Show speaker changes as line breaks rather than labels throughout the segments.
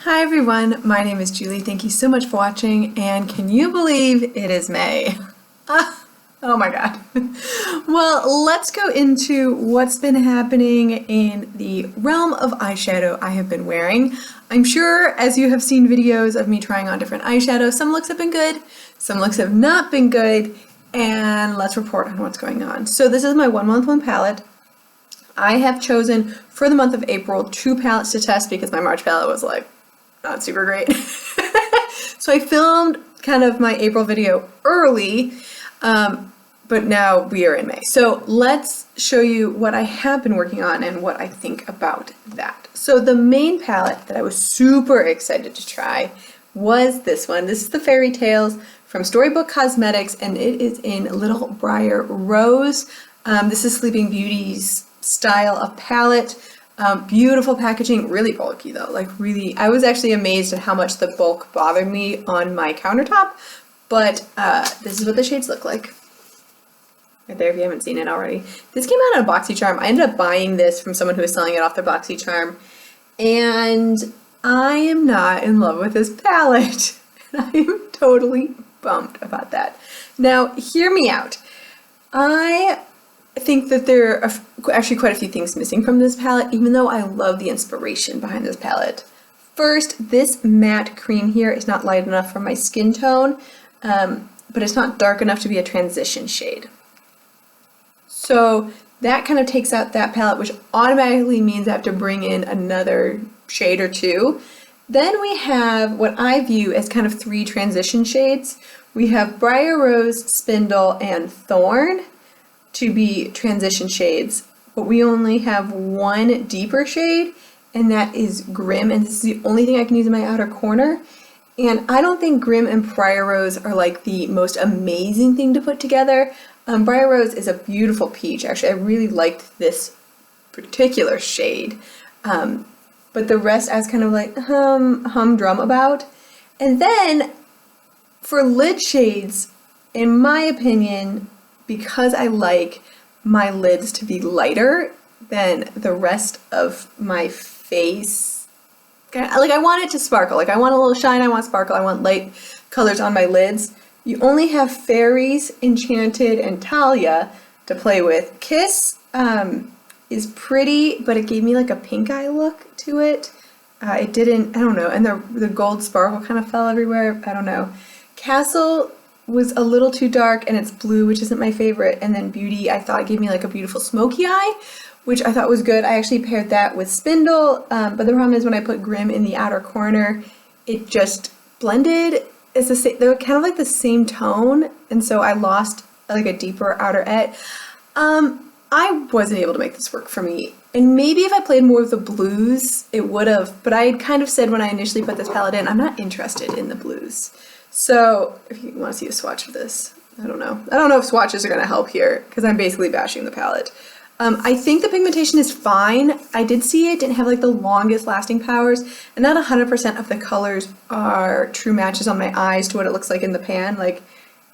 Hi everyone, my name is Julie. Thank you so much for watching, and can you believe it is May? Oh my god. Well, let's go into what's been happening in the realm of eyeshadow I have been wearing. I'm sure as you have seen videos of me trying on different eyeshadow, some looks have been good, some looks have not been good, and let's report on what's going on. So this is my 1 month 1 palette. I have chosen for the month of April 2 palettes to test because my March palette was like not super great. So I filmed kind of my April video early, but now we are in May. So let's show you what I have been working on and what I think about that. So the main palette that I was super excited to try was this one. This is the Fairy Tales from Storybook Cosmetics, and it is in Little Briar Rose. This is Sleeping Beauty's style of palette. Beautiful packaging, really bulky though, like really, I was actually amazed at how much the bulk bothered me on my countertop, but this is what the shades look like. Right there if you haven't seen it already. This came out on a BoxyCharm. I ended up buying this from someone who was selling it off their BoxyCharm, and I am not in love with this palette. I am totally bummed about that. Now, hear me out. I think that there are actually quite a few things missing from this palette, even though I love the inspiration behind this palette. First, this matte cream here is not light enough for my skin tone, but it's not dark enough to be a transition shade. So that kind of takes out that palette, which automatically means I have to bring in another shade or two. Then we have what I view as kind of 3 transition shades. We have Briar Rose, Spindle, and Thorn to be transition shades, but we only have one deeper shade, and that is Grim, and this is the only thing I can use in my outer corner. And I don't think Grim and Briar Rose are like the most amazing thing to put together. Briar Rose is a beautiful peach. Actually, I really liked this particular shade, but the rest I was kind of like humdrum about. And then for lid shades, in my opinion, because I like my lids to be lighter than the rest of my face, like I want it to sparkle, like I want a little shine, I want sparkle, I want light colors on my lids. You only have Fairies, Enchanted, and Talia to play with. Kiss is pretty, but it gave me like a pink eye look to it. It didn't, I don't know, and the gold sparkle kind of fell everywhere, I don't know. Castle was a little too dark, and it's blue, which isn't my favorite. And then Beauty, I thought gave me like a beautiful smoky eye, which I thought was good. I actually paired that with Spindle, but the problem is when I put Grim in the outer corner, it just blended. It's the same, they're kind of like the same tone, and so I lost like a deeper outer edge. I wasn't able to make this work for me, and maybe if I played more of the blues, it would have, but I had kind of said when I initially put this palette in, I'm not interested in the blues. So if you want to see a swatch of this, I don't know. I don't know if swatches are going to help here because I'm basically bashing the palette. I think the pigmentation is fine. I did see it didn't have like the longest lasting powers, and not 100% of the colors are true matches on my eyes to what it looks like in the pan. Like,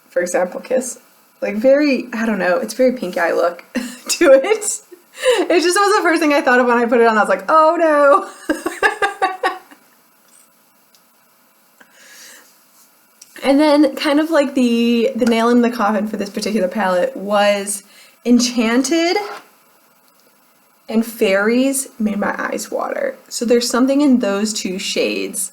for example, Kiss. Like very, I don't know, it's very pink eye look to it. It just was the first thing I thought of when I put it on. I was like, oh no. And then kind of like the nail in the coffin for this particular palette was Enchanted and Fairies made my eyes water. So there's something in those 2 shades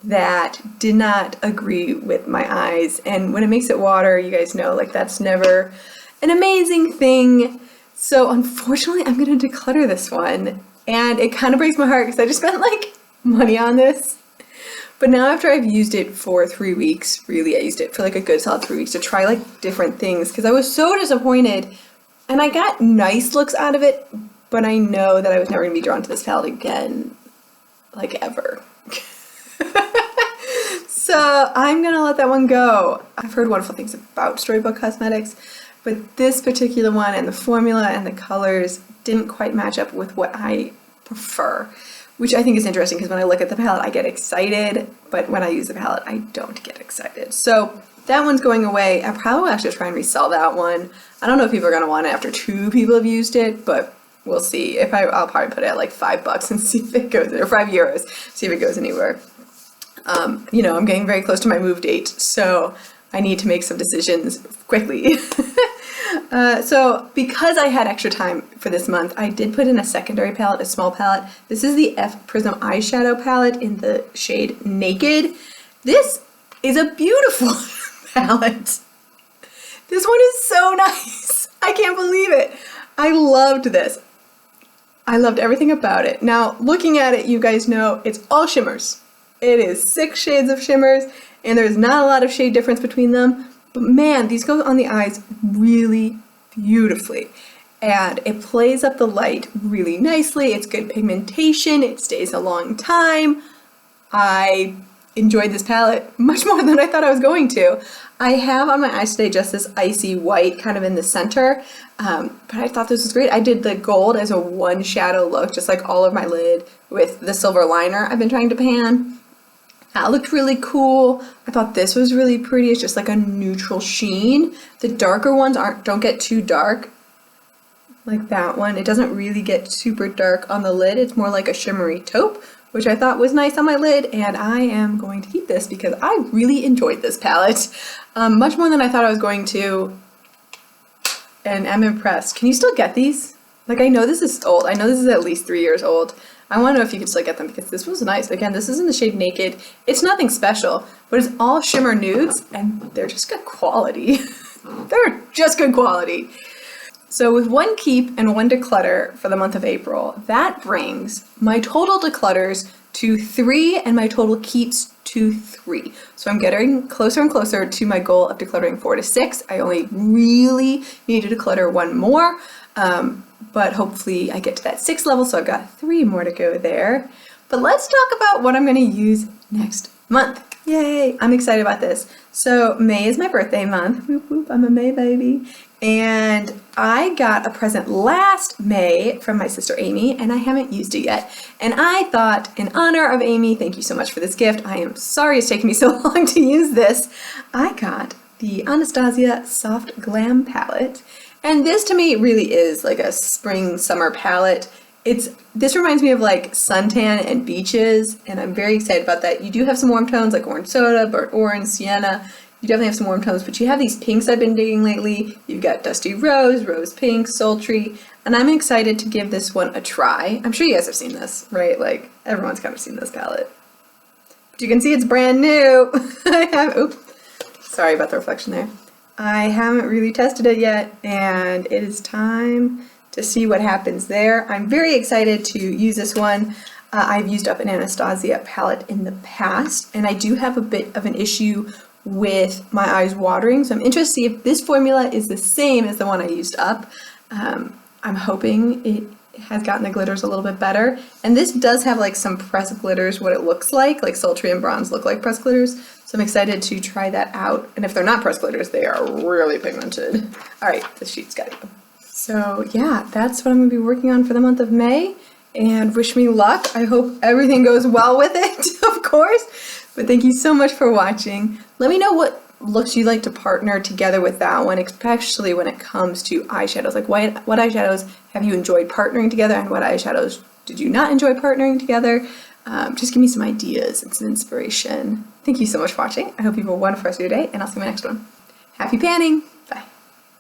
that did not agree with my eyes. And when it makes it water, you guys know, like that's never an amazing thing. So unfortunately, I'm going to declutter this one. And it kind of breaks my heart because I just spent like money on this. But now after I've used it for 3 weeks, really I used it for like a good solid 3 weeks to try like different things because I was so disappointed, and I got nice looks out of it, but I know that I was never going to be drawn to this palette again, like ever. So I'm going to let that one go. I've heard wonderful things about Storybook Cosmetics, but this particular one and the formula and the colors didn't quite match up with what I prefer. Which I think is interesting because when I look at the palette, I get excited, but when I use the palette, I don't get excited. So that one's going away. I probably will actually try and resell that one. I don't know if people are going to want it after 2 people have used it, but we'll see. I'll probably put it at like $5 and see if it goes, or €5, see if it goes anywhere. You know, I'm getting very close to my move date, so I need to make some decisions quickly. So because I had extra time for this month, I did put in a secondary palette, a small palette. This is the Prism eyeshadow palette in the shade Naked. This is a beautiful palette. This one is so nice. I can't believe it. I loved this. I loved everything about it. Now, looking at it, you guys know it's all shimmers. It is 6 shades of shimmers, and there's not a lot of shade difference between them. But man, these go on the eyes really beautifully. And it plays up the light really nicely. It's good pigmentation. It stays a long time. I enjoyed this palette much more than I thought I was going to. I have on my eyes today just this icy white kind of in the center, but I thought this was great. I did the gold as a one shadow look, just like all of my lid with the silver liner I've been trying to pan. That looked really cool. I thought this was really pretty. It's just like a neutral sheen. The darker ones don't get too dark, like that one. It doesn't really get super dark on the lid. It's more like a shimmery taupe, which I thought was nice on my lid, and I am going to keep this because I really enjoyed this palette. Much more than I thought I was going to, and I'm impressed. Can you still get these? Like, I know this is old. I know this is at least 3 years old. I want to know if you can still get them because this was nice. Again, this is in the shade Naked. It's nothing special, but it's all shimmer nudes, and they're just good quality. They're just good quality. So with 1 keep and 1 declutter for the month of April, that brings my total declutters to 3 and my total keeps to 3. So I'm getting closer and closer to my goal of decluttering 4 to 6. I only really need to declutter 1 more, but hopefully I get to that 6 level, so I've got 3 more to go there. But let's talk about what I'm going to use next month. Yay! I'm excited about this. So May is my birthday month. Whoop, whoop, I'm a May baby. And I got a present last May from my sister Amy, and I haven't used it yet. And I thought, in honor of Amy, thank you so much for this gift. I am sorry it's taken me so long to use this. I got the Anastasia Soft Glam Palette. And this to me really is like a spring summer palette. This reminds me of like suntan and beaches, and I'm very excited about that. You do have some warm tones like orange soda, burnt orange, sienna. You definitely have some warm tones, but you have these pinks I've been digging lately. You've got Dusty Rose, Rose Pink, Sultry, and I'm excited to give this one a try. I'm sure you guys have seen this, right? Like, everyone's kind of seen this palette. But you can see it's brand new. Oops, sorry about the reflection there. I haven't really tested it yet, and it is time to see what happens there. I'm very excited to use this one. I've used up an Anastasia palette in the past, and I do have a bit of an issue with my eyes watering, so I'm interested to see if this formula is the same as the one I used up. I'm hoping it has gotten the glitters a little bit better, and this does have like some pressed glitters, what it looks like Sultry and Bronze look like pressed glitters, so I'm excited to try that out, and if they're not pressed glitters, they are really pigmented. Alright, this sheet's gotta go. So yeah, that's what I'm going to be working on for the month of May, and wish me luck. I hope everything goes well with it, of course. But thank you so much for watching. Let me know what looks you'd like to partner together with that one, especially when it comes to eyeshadows. Like what eyeshadows have you enjoyed partnering together, and what eyeshadows did you not enjoy partnering together? Just give me some ideas and some inspiration. Thank you so much for watching. I hope you have a wonderful rest of your day, and I'll see you in my next one. Happy panning!